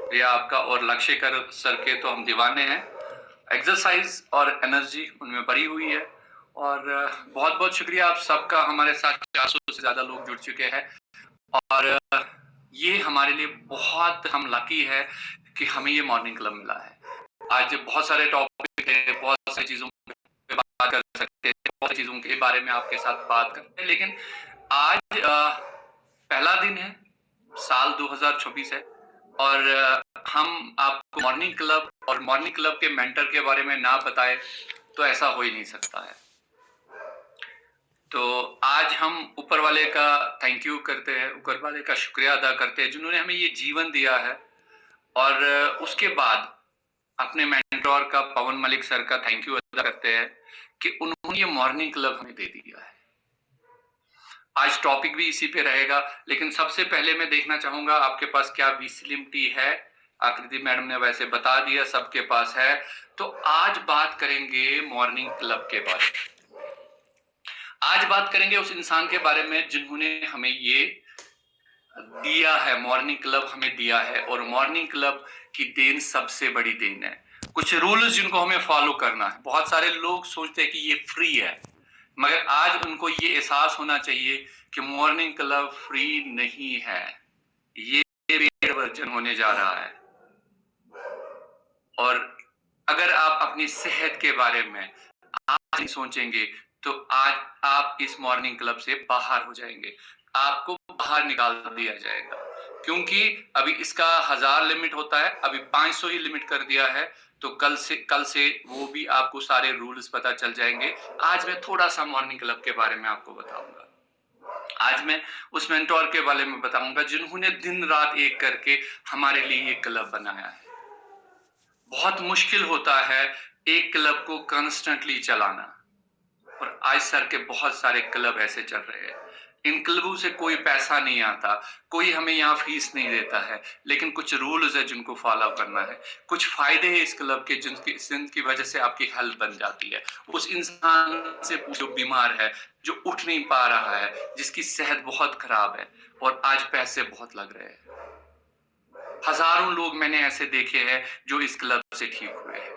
प्रिया आपका और लक्ष्यकर सर के तो हम दीवाने हैं। एक्सरसाइज और एनर्जी उनमें भरी हुई है और बहुत बहुत शुक्रिया आप सबका। हमारे साथ 400 से ज्यादा लोग जुड़ चुके हैं और ये हमारे लिए बहुत हम लकी है कि हमें ये मॉर्निंग क्लब मिला है। आज बहुत सारे टॉपिक है, बहुत सारी चीजों पे बात कर सकते हैं, बहुत सारी चीजों के बारे में आपके साथ बात करते हैं, लेकिन आज पहला दिन है, साल 2024 है और हम आपको मॉर्निंग क्लब और मॉर्निंग क्लब के मेंटर के बारे में ना बताए तो ऐसा हो ही नहीं सकता है। तो आज हम ऊपर वाले का थैंक यू करते हैं, ऊपर वाले का शुक्रिया अदा करते हैं जिन्होंने हमें ये जीवन दिया है। और उसके बाद अपने मेंटोर का, पवन मलिक सर का थैंक यू अदा करते हैं कि उन्होंने ये मॉर्निंग क्लब हमें दे दिया है। आज टॉपिक भी इसी पे रहेगा, लेकिन सबसे पहले मैं देखना चाहूंगा आपके पास क्या विस्लिम टी है। आकृति मैडम ने वैसे बता दिया सबके पास है। तो आज बात करेंगे मॉर्निंग क्लब के बारे में। आज बात करेंगे उस इंसान के बारे में जिन्होंने हमें ये दिया है, मॉर्निंग क्लब हमें दिया है। और मॉर्निंग क्लब की देन सबसे बड़ी देन है। कुछ रूल्स जिनको हमें फॉलो करना है। बहुत सारे लोग सोचते हैं कि ये फ्री है, मगर आज उनको ये एहसास होना चाहिए कि मॉर्निंग क्लब फ्री नहीं है, ये पेड वर्जन होने जा रहा है। और अगर आप अपनी सेहत के बारे में आज नहीं सोचेंगे तो आज आप इस मॉर्निंग क्लब से बाहर हो जाएंगे, आपको बाहर निकाल दिया जाएगा। क्योंकि अभी इसका 1000 लिमिट होता है, अभी 500 ही लिमिट कर दिया है। तो कल से वो भी आपको सारे रूल्स पता चल जाएंगे। आज मैं थोड़ा सा मॉर्निंग क्लब के बारे में आपको बताऊंगा। आज मैं उस मेंटोर के बारे में बताऊंगा जिन्होंने दिन रात एक करके हमारे लिए एक क्लब बनाया है। बहुत मुश्किल होता है एक क्लब को कंस्टेंटली चलाना, और आज सर के बहुत सारे क्लब ऐसे चल रहे हैं। इन क्लबों से कोई पैसा नहीं आता, कोई हमें यहाँ फीस नहीं देता है, लेकिन कुछ रूल्स है जिनको फॉलो करना है। कुछ फायदे हैं इस क्लब के जिनकी वजह से आपकी हेल्थ बन जाती है। उस इंसान से जो बीमार है, जो उठ नहीं पा रहा है, जिसकी सेहत बहुत खराब है और आज पैसे बहुत लग रहे हैं। हजारों लोग मैंने ऐसे देखे हैं जो इस क्लब से ठीक हुए हैं।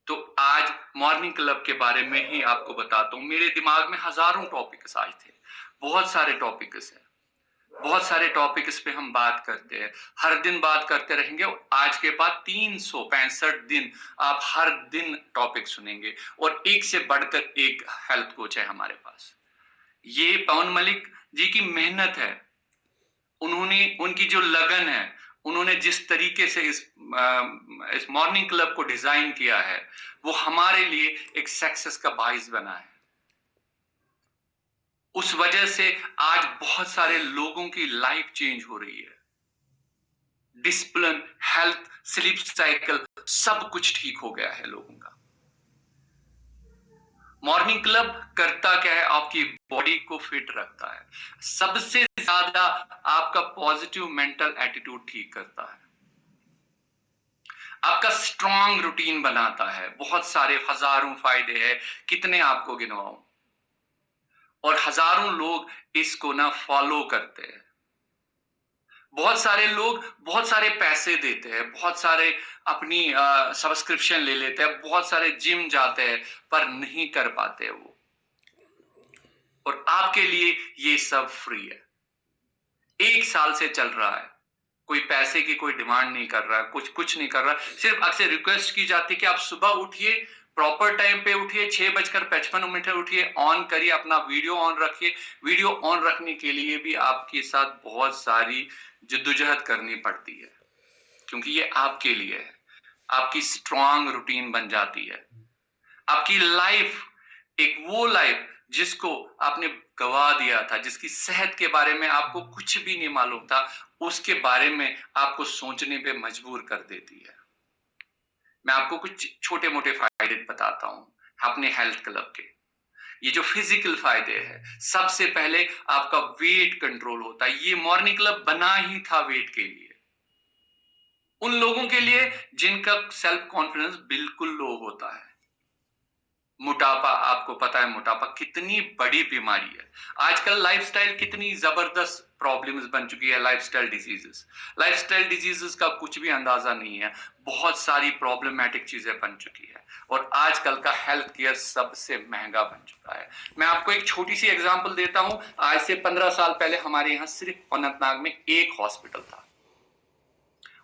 तो आज मॉर्निंग क्लब के बारे में ही आपको बताता हूं। मेरे दिमाग में हजारों टॉपिक्स आए थे, बहुत सारे टॉपिक्स हैं, बहुत सारे टॉपिक्स पे हम बात करते हैं, हर दिन बात करते रहेंगे। आज के बाद 365 दिन आप हर दिन टॉपिक सुनेंगे और एक से बढ़कर एक हेल्थ कोच है हमारे पास। ये पवन मलिक जी की मेहनत है, उन्होंने, उनकी जो लगन है, उन्होंने जिस तरीके से इस मॉर्निंग क्लब को डिजाइन किया है, वो हमारे लिए एक सक्सेस का बाइस बना है। उस वजह से आज बहुत सारे लोगों की लाइफ चेंज हो रही है। डिसिप्लिन, हेल्थ, स्लीप साइकिल, सब कुछ ठीक हो गया है लोगों का। मॉर्निंग क्लब करता क्या है? आपकी बॉडी को फिट रखता है, सबसे ज्यादा आपका पॉजिटिव मेंटल एटीट्यूड ठीक करता है, आपका स्ट्रॉन्ग रूटीन बनाता है। बहुत सारे हजारों फायदे हैं, कितने आपको गिनवाऊं। और हजारों लोग इसको ना फॉलो करते हैं। बहुत सारे लोग बहुत सारे पैसे देते हैं, बहुत सारे अपनी सब्सक्रिप्शन ले लेते हैं, बहुत सारे जिम जाते हैं, पर नहीं कर पाते वो। और आपके लिए ये सब फ्री है, 1 साल से चल रहा है। कोई पैसे की कोई डिमांड नहीं कर रहा, कुछ नहीं कर रहा। सिर्फ आपसे रिक्वेस्ट की जाती है कि आप सुबह उठिए, प्रॉपर टाइम पे उठिए, 6:55 उठिए, ऑन करिए अपना वीडियो ऑन रखिए। वीडियो ऑन रखने के लिए भी आपके साथ बहुत सारी जद्दोजहद करनी पड़ती है, क्योंकि ये आपके लिए है। आपकी स्ट्रॉन्ग रूटीन बन जाती है। आपकी लाइफ एक वो लाइफ जिसको आपने गवा दिया था, जिसकी सेहत के बारे में आपको कुछ भी नहीं मालूम था, उसके बारे में आपको सोचने पे मजबूर कर देती है। मैं आपको कुछ छोटे मोटे फायदे बताता हूं अपने हेल्थ क्लब के। ये जो फिजिकल फायदे हैं, सबसे पहले आपका वेट कंट्रोल होता है। ये मॉर्निंग क्लब बना ही था वेट के लिए, उन लोगों के लिए जिनका सेल्फ कॉन्फिडेंस बिल्कुल लो होता है। मोटापा, आपको पता है मोटापा कितनी बड़ी बीमारी है। आजकल लाइफस्टाइल कितनी जबरदस्त प्रॉब्लम्स बन चुकी है लाइफस्टाइल डिजीजेस। लाइफस्टाइल डिजीजेस का कुछ भी अंदाजा नहीं है, बहुत सारी प्रॉब्लमैटिक चीजें बन चुकी है और आजकल का हेल्थ केयर सबसे महंगा बन चुका है। मैं आपको एक छोटी सी एग्जांपल देता हूं। आज से 15 साल पहले हमारे यहाँ सिर्फ अनंतनाग में एक हॉस्पिटल था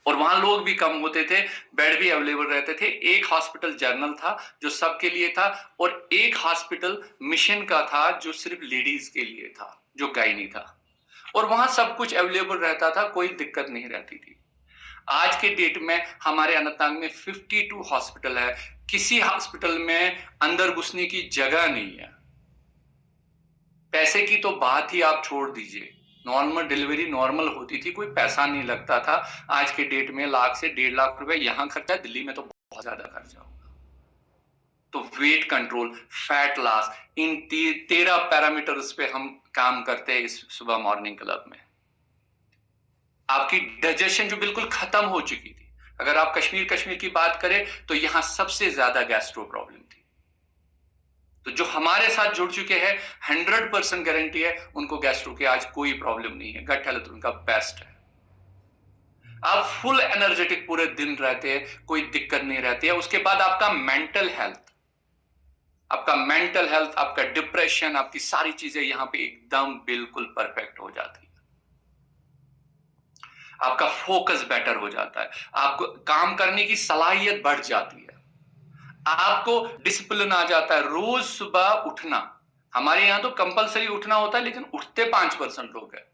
और वहां लोग भी कम होते थे, बेड भी अवेलेबल रहते थे। एक हॉस्पिटल जनरल था जो सबके लिए था और एक हॉस्पिटल मिशन का था जो सिर्फ लेडीज के लिए था, जो गायनी था, और वहां सब कुछ अवेलेबल रहता था, कोई दिक्कत नहीं रहती थी। आज के डेट में हमारे अनंतनाग में 52 हॉस्पिटल है, किसी हॉस्पिटल में अंदर घुसने की जगह नहीं है। पैसे की तो बात ही आप छोड़ दीजिए, नॉर्मल डिलीवरी नॉर्मल होती थी, कोई पैसा नहीं लगता था। आज के डेट में लाख से 1.5 लाख रुपए यहां खर्चा, दिल्ली में तो बहुत ज्यादा खर्चा होगा। तो वेट कंट्रोल, फैट लॉस, इन 13 पैरामीटर्स पे हम काम करते हैं इस सुबह मॉर्निंग क्लब में। आपकी डाइजेशन जो बिल्कुल खत्म हो चुकी थी, अगर आप कश्मीर की बात करें तो यहां सबसे ज्यादा गैस्ट्रो प्रॉब्लम थी। तो जो हमारे साथ जुड़ चुके हैं 100% गारंटी है उनको गैस्ट्रो की आज कोई प्रॉब्लम नहीं है, गट हेल्थ उनका बेस्ट है। आप फुल एनर्जेटिक पूरे दिन रहते हैं, कोई दिक्कत नहीं रहती है। उसके बाद आपका मेंटल हेल्थ, आपका डिप्रेशन, आपकी सारी चीजें यहां पे एकदम बिल्कुल परफेक्ट हो जाती है। आपका फोकस बेटर हो जाता है, आपको काम करने की सलाहियत बढ़ जाती है, आपको डिसिप्लिन आ जाता है। रोज सुबह उठना, हमारे यहां तो कंपलसरी उठना होता है लेकिन उठते 5% लोग हैं।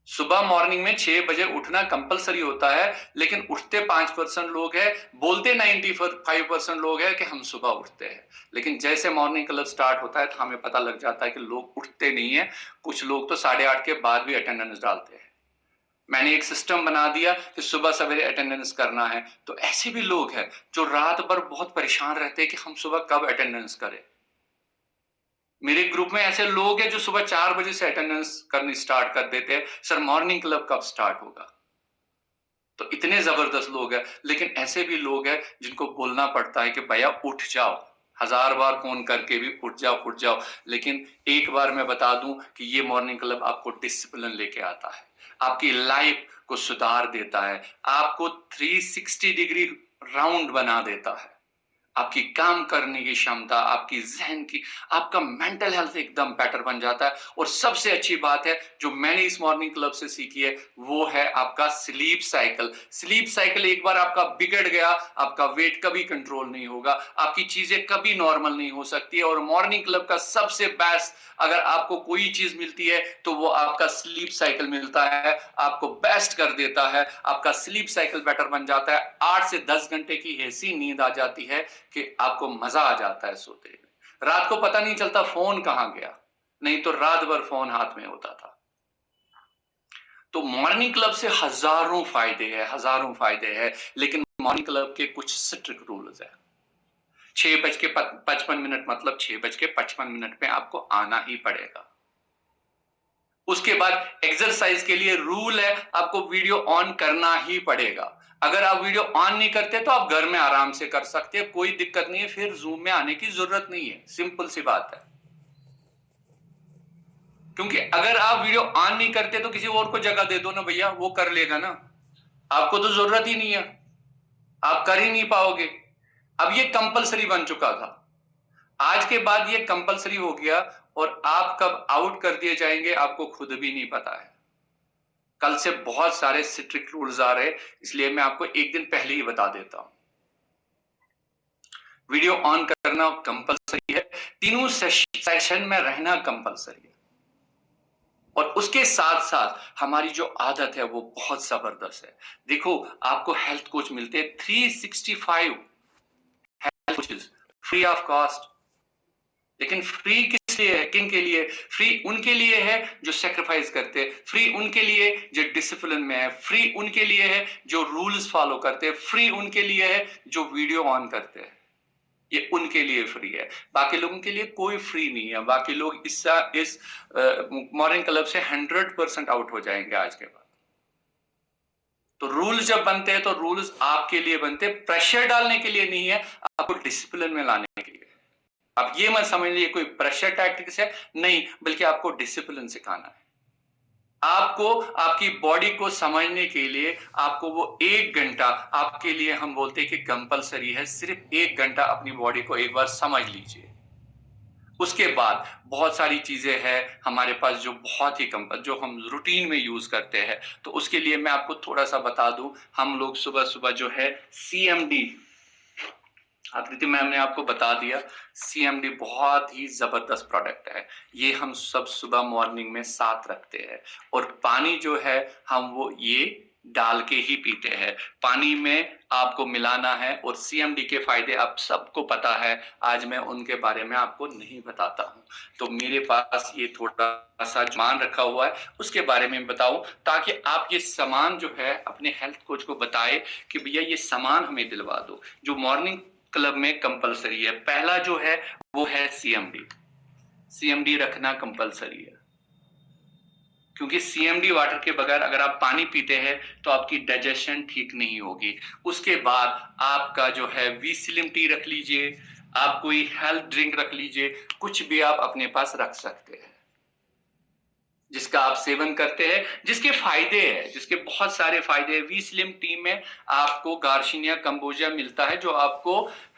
सुबह मॉर्निंग में 6 बजे उठना कंपलसरी होता है लेकिन उठते 5% लोग हैं। बोलते 95% लोग हैं कि हम सुबह उठते हैं, लेकिन जैसे मॉर्निंग क्लब स्टार्ट होता है तो हमें पता लग जाता है कि लोग उठते नहीं है। कुछ लोग तो 8:30 के बाद भी अटेंडेंस डालते हैं। मैंने एक सिस्टम बना दिया कि सुबह सवेरे अटेंडेंस करना है, तो ऐसे भी लोग हैं जो रात भर बहुत परेशान रहते हैं कि हम सुबह कब अटेंडेंस करें। मेरे ग्रुप में ऐसे लोग हैं जो सुबह 4 बजे से अटेंडेंस करनी स्टार्ट कर देते हैं, सर मॉर्निंग क्लब कब स्टार्ट होगा। तो इतने जबरदस्त लोग हैं, लेकिन ऐसे भी लोग हैं जिनको बोलना पड़ता है कि भैया उठ जाओ, 1000 बार फोन करके भी उठ जाओ। लेकिन एक बार मैं बता दूं कि ये मॉर्निंग क्लब आपको डिसिप्लिन लेके आता है, आपकी लाइफ को सुधार देता है, आपको 360 डिग्री राउंड बना देता है। आपकी काम करने की क्षमता, आपकी जहन की, आपका मेंटल हेल्थ एकदम बेटर बन जाता है। और सबसे अच्छी बात है जो मैंने इस मॉर्निंग क्लब से सीखी है वो है आपका स्लीप साइकिल। स्लीप साइकिल एक बार आपका बिगड़ गया, आपका वेट कभी कंट्रोल नहीं होगा, आपकी चीजें कभी नॉर्मल नहीं हो सकती है। और मॉर्निंग क्लब का सबसे बेस्ट, अगर आपको कोई चीज मिलती है तो वो आपका स्लीप साइकिल मिलता है, आपको बेस्ट कर देता है, आपका स्लीप साइकिल बेटर बन जाता है। 8 से 10 घंटे की ऐसी नींद आ जाती है कि आपको मजा आ जाता है सोते हुए। रात को पता नहीं चलता फोन कहां गया, नहीं तो रात भर फोन हाथ में होता था। तो मॉर्निंग क्लब से हजारों फायदे हैं, लेकिन मॉर्निंग क्लब के कुछ स्ट्रिक्ट रूल्स है। 6:55 मतलब 6:55 में आपको आना ही पड़ेगा। उसके बाद एक्सरसाइज के लिए रूल है, आपको वीडियो ऑन करना ही पड़ेगा। अगर आप वीडियो ऑन नहीं करते तो आप घर में आराम से कर सकते हैं, कोई दिक्कत नहीं है, फिर जूम में आने की जरूरत नहीं है, सिंपल सी बात है। क्योंकि अगर आप वीडियो ऑन नहीं करते तो किसी और को जगह दे दो ना भैया, वो कर लेगा ना, आपको तो जरूरत ही नहीं है, आप कर ही नहीं पाओगे। अब ये कंपलसरी बन चुका था, आज के बाद ये कंपलसरी हो गया और आप कब आउट कर दिए जाएंगे आपको खुद भी नहीं पता है। कल से बहुत सारे स्ट्रिक्ट रूल्स आ रहे हैं, इसलिए मैं आपको एक दिन पहले ही बता देता हूं। वीडियो ऑन करना कंपलसरी है, तीनों सेशन में रहना कंपलसरी है, और उसके साथ साथ हमारी जो आदत है वो बहुत जबरदस्त है। देखो, आपको हेल्थ कोच मिलते हैं 365 health coaches free of cost. लेकिन फ्री किस लिए है, किन के लिए? फ्री उनके लिए है जो सेक्रीफाइस करते हैं, फ्री उनके लिए जो डिसिप्लिन में है, फ्री उनके लिए है जो रूल्स फॉलो करते हैं, फ्री उनके लिए है जो वीडियो ऑन करते हैं। ये उनके लिए फ्री है, बाकी लोगों के लिए कोई फ्री नहीं है। बाकी लोग इस मॉर्निंग क्लब से 100% आउट हो जाएंगे आज के बाद। तो रूल्स जब बनते हैं तो रूल्स आपके लिए बनते हैं, प्रेशर डालने के लिए नहीं है, आपको डिसिप्लिन में लाने के लिए। आप ये मत समझ लीजिए कोई प्रेशर टैक्टिक्स है, नहीं, बल्कि आपको डिसिप्लिन सिखाना है। आपको आपकी बॉडी को समझने के लिए आपको वो 1 घंटा आपके लिए हम बोलते हैं कि कंपल्सरी है, सिर्फ 1 घंटा अपनी बॉडी को एक बार समझ लीजिए। उसके बाद बहुत सारी चीजें हैं हमारे पास जो बहुत ही जो हम रूटीन में यूज करते हैं, तो उसके लिए मैं आपको थोड़ा सा बता दूं। हम लोग सुबह सुबह जो है सीएमडी, आकृति मैम ने आपको बता दिया, सीएमडी बहुत ही जबरदस्त प्रोडक्ट है। ये हम सब सुबह मॉर्निंग में साथ रखते हैं, और पानी जो है हम वो ये डाल के ही पीते हैं। पानी में आपको मिलाना है, और सीएमडी के फायदे आप सबको पता है, आज मैं उनके बारे में आपको नहीं बताता हूं। तो मेरे पास ये थोड़ा सा सामान रखा हुआ है, उसके बारे में बताऊं, ताकि आप ये सामान जो है अपने हेल्थ कोच को बताए कि भैया ये सामान हमें दिलवा दो, जो मॉर्निंग क्लब में कंपलसरी है। पहला जो है वो है सीएमडी। सीएमडी रखना कंपलसरी है, क्योंकि सीएमडी वाटर के बगैर अगर आप पानी पीते हैं तो आपकी डाइजेशन ठीक नहीं होगी। उसके बाद आपका जो है वीस्लिम टी रख लीजिए, आप कोई हेल्थ ड्रिंक रख लीजिए, कुछ भी आप अपने पास रख सकते हैं जिसका आप सेवन करते हैं, जिसके फायदे हैं, जिसके बहुत सारे फायदे हैं। वी स्लिम टी में आपको गार्सिनिया कंबोजा मिलता है, जो आपको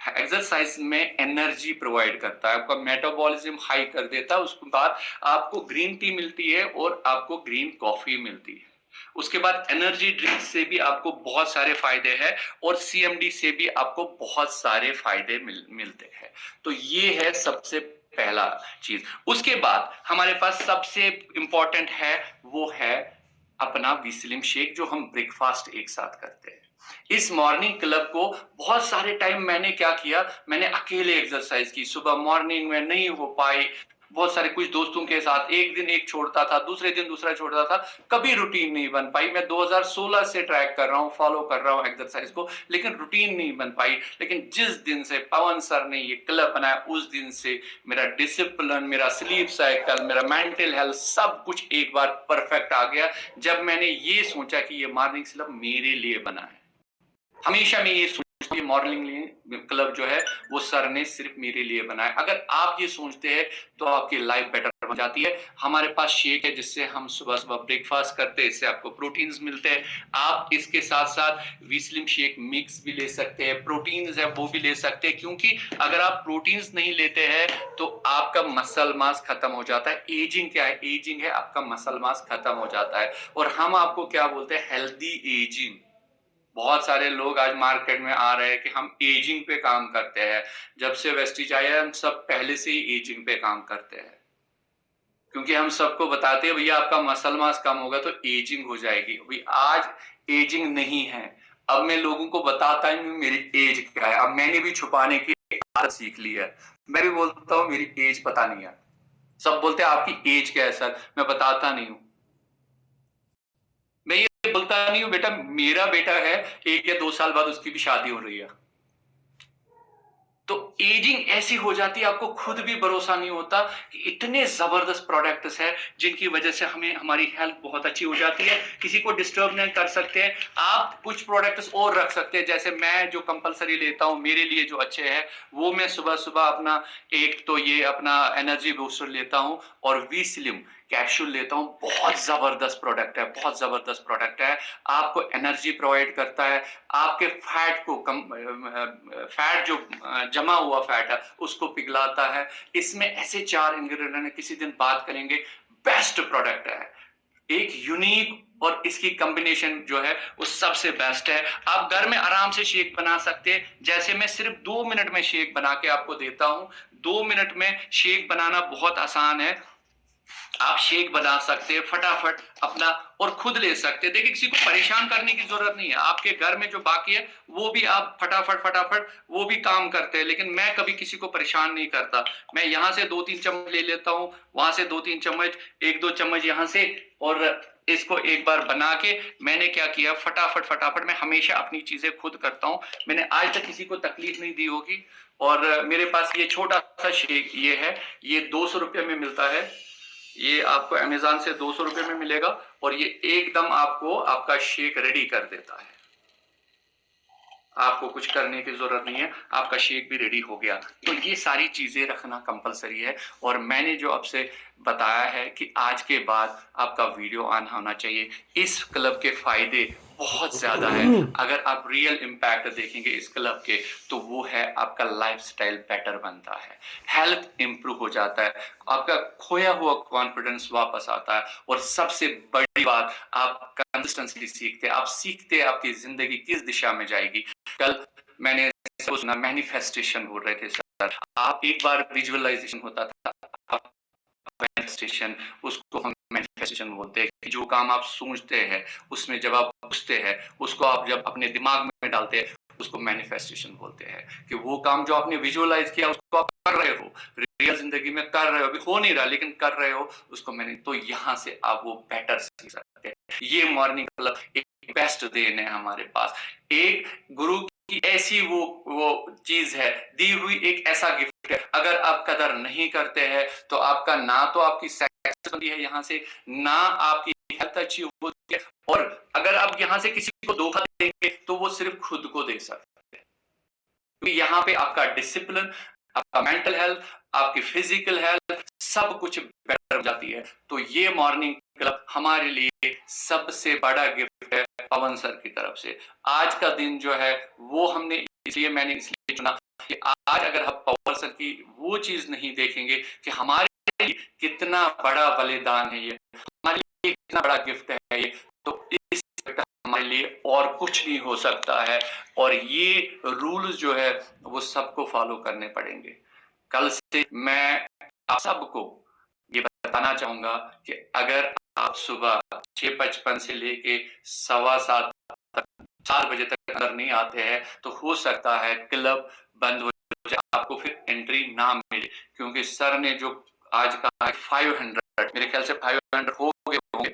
एक्सरसाइज में एनर्जी प्रोवाइड करता है, आपका मेटाबॉलिज्म हाई कर देता है। उसके बाद आपको ग्रीन टी मिलती है, और आपको ग्रीन कॉफी मिलती है। उसके बाद एनर्जी ड्रिंक से भी आपको बहुत सारे फायदे हैं, और सीएमडी से भी आपको बहुत सारे फायदे मिलते हैं। तो ये है सबसे पहला चीज। उसके बाद हमारे पास सबसे इंपॉर्टेंट है, वो है अपना विस्लिम शेक, जो हम ब्रेकफास्ट एक साथ करते हैं। इस मॉर्निंग क्लब को बहुत सारे टाइम मैंने क्या किया, मैंने अकेले एक्सरसाइज की, सुबह मॉर्निंग में नहीं हो पाई, बहुत सारे कुछ दोस्तों के साथ, एक दिन एक छोड़ता था, दूसरे दिन दूसरा छोड़ता था, कभी रूटीन नहीं बन पाई। मैं 2016 से ट्रैक कर रहा हूं, फॉलो कर रहा हूं एक्सरसाइज को, लेकिन रूटीन नहीं बन पाई। लेकिन जिस दिन से पवन सर ने ये क्लब बनाया, उस दिन से मेरा डिसिप्लिन, मेरा स्लीप साइकिल, मेरा मेंटल हेल्थ, सब कुछ एक बार परफेक्ट आ गया, जब मैंने ये सोचा कि ये मॉर्निंग क्लब मेरे लिए बना है। हमेशा मैं ये ये मॉर्निंग क्लब जो है वो सर ने सिर्फ मेरे लिए बनाया। अगर आप ये सोचते हैं तो आपकी लाइफ बेटर बन जाती है। हमारे पास शेक है जिससे हम सुबह सुबह ब्रेकफास्ट करते हैं, इससे आपको प्रोटीन्स मिलते हैं। आप इसके साथ साथ विस्लिम शेक मिक्स भी ले सकते हैं, प्रोटीन्स है वो भी ले सकते हैं, क्योंकि अगर आप प्रोटीन्स नहीं लेते हैं तो आपका मसल मास खत्म हो जाता है। एजिंग क्या है? एजिंग है आपका मसल मास खत्म हो जाता है, और हम आपको क्या बोलते हैं? Healthy ageing. बहुत सारे लोग आज मार्केट में आ रहे हैं कि हम एजिंग पे काम करते हैं। जब से वेस्टीज आया है, हम सब पहले से ही एजिंग पे काम करते हैं, क्योंकि हम सबको बताते हैं भैया आपका मसल मास कम होगा तो एजिंग हो जाएगी। भाई आज एजिंग नहीं है। अब मैं लोगों को बताता ही नहीं मेरी एज क्या है। अब मैंने भी छुपाने की आदत सीख ली है। मैं भी बोलता हूँ मेरी एज पता नहीं है। सब बोलते हैं आपकी एज क्या है सर, मैं बताता नहीं हूँ। मैं ये बोलता नहीं हूँ बेटा, मेरा बेटा है, 1 या 2 साल बाद उसकी भी शादी हो रही है। तो एजिंग ऐसी हो जाती है, आपको खुद भी भरोसा नहीं होता कि इतने जबरदस्त प्रोडक्ट्स है जिनकी वजह से हमें हमारी हेल्थ बहुत अच्छी हो जाती है, किसी को डिस्टर्ब नहीं कर सकते हैं। आप कुछ प्रोडक्ट्स और रख सकते हैं, जैसे मैं जो कंपलसरी लेता हूं मेरे लिए जो अच्छे हैं, वो मैं सुबह सुबह अपना एक तो ये अपना एनर्जी बूस्टर लेता हूं, और वी स्लिम कैप्सूल लेता हूं। बहुत जबरदस्त प्रोडक्ट है, बहुत जबरदस्त प्रोडक्ट है। आपको एनर्जी प्रोवाइड करता है, आपके फैट को कम, फैट जो जमा हुआ फैट है उसको पिघलाता है। इसमें ऐसे 4 इंग्रेडिएंट है, किसी दिन बात करेंगे। बेस्ट प्रोडक्ट है, एक यूनिक, और इसकी कॉम्बिनेशन जो है वो सबसे बेस्ट है। आप घर में आराम से शेक बना सकते हैं, जैसे मैं सिर्फ 2 मिनट में शेक बना के आपको देता हूं। 2 मिनट में शेक बनाना बहुत आसान है। आप शेक बना सकते हैं फटाफट अपना, और खुद ले सकते हैं। देखिए किसी को परेशान करने की जरूरत नहीं है, आपके घर में जो बाकी है वो भी आप फटाफट फटाफट वो भी काम करते हैं। लेकिन मैं कभी किसी को परेशान नहीं करता। मैं यहाँ से 2-3 चम्मच ले लेता हूँ, वहां से 2-3 चम्मच, 1-2 चम्मच यहाँ से, और इसको एक बार बना के मैंने क्या किया, फटाफट फटाफट मैं हमेशा अपनी चीजें खुद करता हूँ। मैंने आज तक किसी को तकलीफ नहीं दी होगी। और मेरे पास ये छोटा सा शेक ये है, ये 200 रुपये में मिलता है। ये आपको अमेजॉन से 200 रुपये में मिलेगा, और ये एकदम आपको आपका शेक रेडी कर देता है। आपको कुछ करने की ज़रूरत नहीं है, आपका शेक भी रेडी हो गया। तो ये सारी चीज़ें रखना कंपल्सरी है और मैंने जो आपसे बताया है कि आज के बाद आपका वीडियो ऑन होना चाहिए। इस क्लब के फ़ायदे बहुत ज़्यादा है। अगर आप रियल इम्पैक्ट देखेंगे इस क्लब के, तो वो है आपका लाइफ़स्टाइल बेटर बनता है, हेल्थ इम्प्रूव हो जाता है, आपका खोया हुआ कॉन्फिडेंस वापस आता है और सबसे बड़ी बात, आप कंसिस्टेंसी सीखते हैं। आप सीखते हैं आपकी ज़िंदगी किस दिशा में जाएगी। कल मैंने सुना मैनिफेस्टेशन बोल रहे थे सर, आप एक बार विजुअलाइजेशन होता था, आप मैनिफेस्टेशन, उसको हम मैनिफेस्टेशन बोलते हैं कि जो काम आप सोचते हैं उसमें जब आप घुसते हैं, उसको आप जब अपने दिमाग में डालते हैं, उसको मैनिफेस्टेशन बोलते हैं कि वो काम जो आपने विजुअलाइज किया उसको आप कर रहे हो, रियल जिंदगी में कर रहे हो, अभी हो नहीं रहा लेकिन कर रहे हो उसको। मैंने तो यहाँ से आप वो बेटर सीख सकते हैं। ये मॉर्निंग क्लब एक बेस्ट देन है हमारे पास, एक गुरु की ऐसी वो चीज है, दी हुई एक ऐसा गिफ्ट है। अगर आप कदर नहीं करते हैं तो आपका ना तो आपकी सक्सेस होती है यहाँ से, ना आपकी हेल्थ अच्छी होती है, और अगर आप यहाँ से किसी को धोखा देंगे तो वो सिर्फ खुद को दे सकते हैं। क्योंकि यहाँ पे आपका डिसिप्लिन, आपका मेंटल हेल्थ, आपकी फिजिकल हेल्थ सब कुछ बेटर हो जाती है। तो ये मॉर्निंग क्लब हमारे लिए सबसे बड़ा गिफ्ट है पवन सर की तरफ से। आज का दिन जो है वो मैंने इसलिए चुना कि आज अगर हम पवन सर की वो चीज नहीं देखेंगे कि हमारे लिए कितना बड़ा बलिदान है, ये हमारे लिए कितना बड़ा गिफ्ट है ये, तो इस हमारे लिए और कुछ नहीं हो सकता है। और ये रूल्स जो है वो सबको फॉलो करने पड़ेंगे। कल से मैं आप सबको ये बताना चाहूंगा कि अगर आप सुबह 6:55 से लेके 7:15 तक 4 बजे तक अगर नहीं आते हैं तो हो सकता है क्लब बंद हो जाए, आपको फिर एंट्री ना मिले, क्योंकि सर ने जो आज कहा 500, मेरे ख्याल से 500 हो गए होंगे,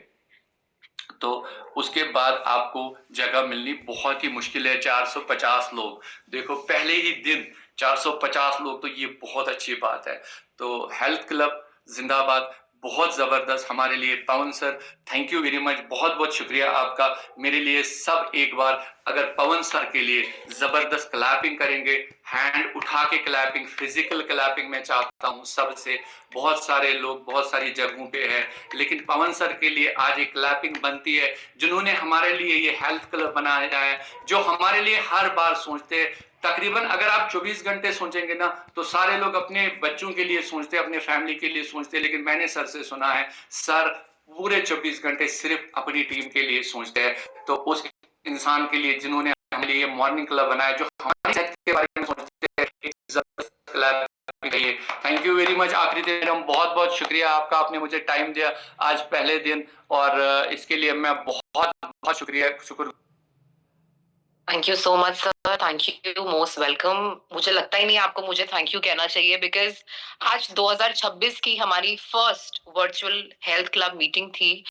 तो उसके बाद आपको जगह मिलनी बहुत ही मुश्किल है। 450 लोग, देखो पहले ही दिन 450 लोग, तो ये बहुत अच्छी बात है। तो हेल्थ क्लब जिंदाबाद, बहुत जबरदस्त हमारे लिए। Pavan sir thank you very much, बहुत बहुत शुक्रिया आपका। मेरे लिए सब एक बार अगर पवन सर के लिए जबरदस्त क्लैपिंग करेंगे, हैंड उठा के क्लैपिंग, फिजिकल क्लैपिंग मैं चाहता हूं सबसे। बहुत सारे लोग बहुत सारी जगहों पे है, लेकिन पवन सर के लिए आज एक क्लैपिंग बनती है, जिन्होंने हमारे लिए ये हेल्थ क्लब बनाया है, जो हमारे लिए हर बार सोचते हैं। तकरीबन अगर आप 24 घंटे सोचेंगे ना तो सारे लोग अपने बच्चों के लिए सोचते, अपने फैमिली के लिए सोचते, लेकिन मैंने सर से सुना है सर पूरे 24 घंटे सिर्फ अपनी टीम के लिए सोचते हैं। तो उस इंसान के लिए जिन्होंने हमारे लिए मॉर्निंग क्लब बनाया, जो हमारी सेहत के बारे में सोचते हैं, एक जबरदस्त क्लब चाहिए। Thank you very much. आखिरी दिन हम बहुत बहुत शुक्रिया आपका, आपने मुझे टाइम दिया आज पहले दिन, और इसके लिए मैं बहुत बहुत शुक्र। Thank you so much sir, thank you, most welcome. मुझे लगता ही नहीं आपको मुझे थैंक यू कहना चाहिए, बिकॉज आज 2026 की हमारी first virtual health club meeting थी